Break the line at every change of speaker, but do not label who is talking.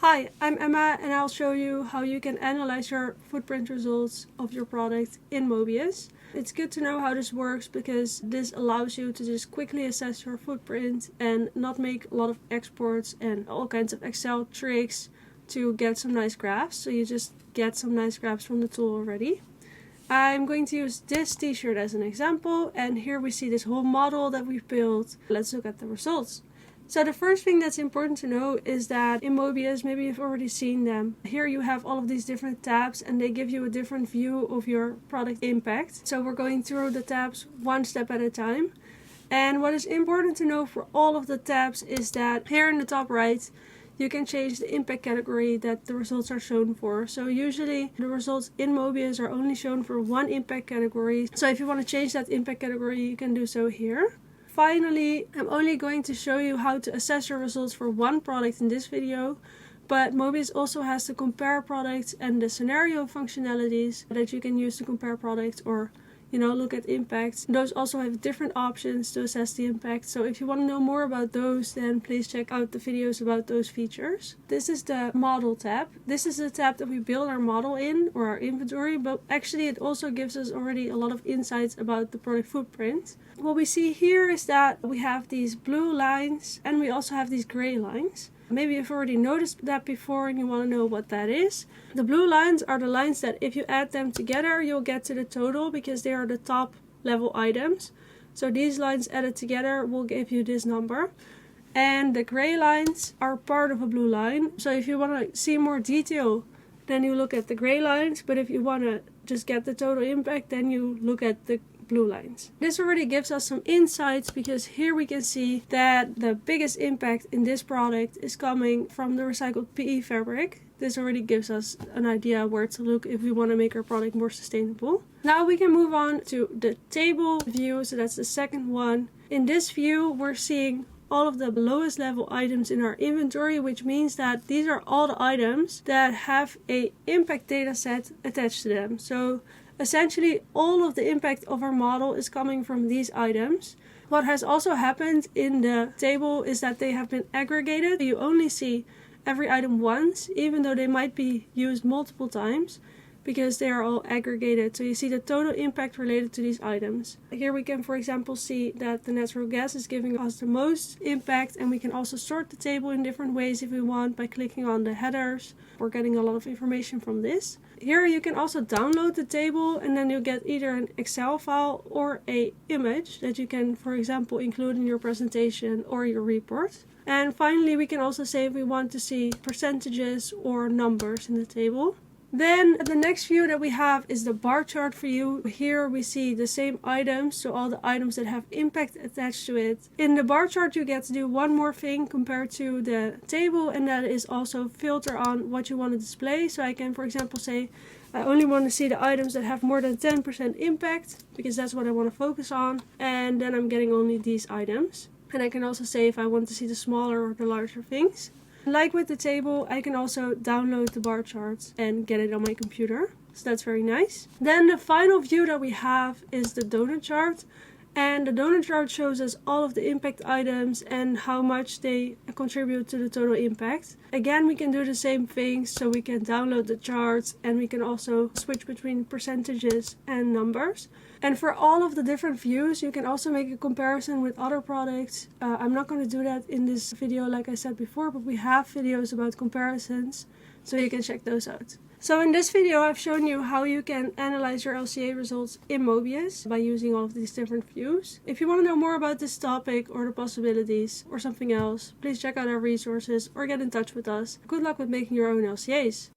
Hi, I'm Emma and I'll show you how you can analyze your footprint results of your product in Mobius. It's good to know how this works because this allows you to just quickly assess your footprint and not make a lot of exports and all kinds of Excel tricks to get some nice graphs. So you just get some nice graphs from the tool already. I'm going to use this t-shirt as an example, and here we see this whole model that we've built. Let's look at the results. So the first thing that's important to know is that in Mobius, maybe you've already seen them. Here you have all of these different tabs and they give you a different view of your product impact. So we're going through the tabs one step at a time. And what is important to know for all of the tabs is that here in the top right, you can change the impact category that the results are shown for. So usually the results in Mobius are only shown for one impact category. So if you want to change that impact category, you can do so here. Finally, I'm only going to show you how to assess your results for one product in this video, but Mobius also has the compare products and the scenario functionalities that you can use to compare products or look at impacts. Those also have different options to assess the impact. So if you want to know more about those, then please check out the videos about those features. This is the model tab. This is the tab that we build our model in, or our inventory, but actually it also gives us already a lot of insights about the product footprint. What we see here is that we have these blue lines and we also have these gray lines. Maybe you've already noticed that before and you want to know what that is. The blue lines are the lines that if you add them together, you'll get to the total because they are the top level items. So these lines added together will give you this number. And the gray lines are part of a blue line. So if you want to see more detail, then you look at the gray lines. But if you want to just get the total impact, then you look at the blue lines. This already gives us some insights because here we can see that the biggest impact in this product is coming from the recycled PE fabric. This already gives us an idea where to look if we want to make our product more sustainable. Now we can move on to the table view, so that's the second one. In this view we're seeing all of the lowest level items in our inventory, which means that these are all the items that have a impact data set attached to them. So essentially, all of the impact of our model is coming from these items. What has also happened in the table is that they have been aggregated. You only see every item once, even though they might be used multiple times, because they are all aggregated. So you see the total impact related to these items. Here we can, for example, see that the natural gas is giving us the most impact, and we can also sort the table in different ways if we want by clicking on the headers. We're getting a lot of information from this. Here you can also download the table and then you get either an Excel file or an image that you can, for example, include in your presentation or your report. And finally, we can also say if we want to see percentages or numbers in the table. Then the next view that we have is the bar chart view. Here we see the same items, so all the items that have impact attached to it. In the bar chart you get to do one more thing compared to the table, and that is also filter on what you want to display. So I can, for example, say I only want to see the items that have more than 10% impact because that's what I want to focus on, and then I'm getting only these items. And I can also say if I want to see the smaller or the larger things. Like with the table, I can also download the bar charts and get it on my computer. So that's very nice. Then the final view that we have is the donut chart. And the donut chart shows us all of the impact items and how much they contribute to the total impact. Again, we can do the same thing, so we can download the charts and we can also switch between percentages and numbers. And for all of the different views, you can also make a comparison with other products. I'm not going to do that in this video like I said before, but we have videos about comparisons, so you can check those out. So in this video I've shown you how you can analyze your LCA results in Mobius by using all of these different views. If you want to know more about this topic or the possibilities or something else, please check out our resources or get in touch with us. Good luck with making your own LCAs.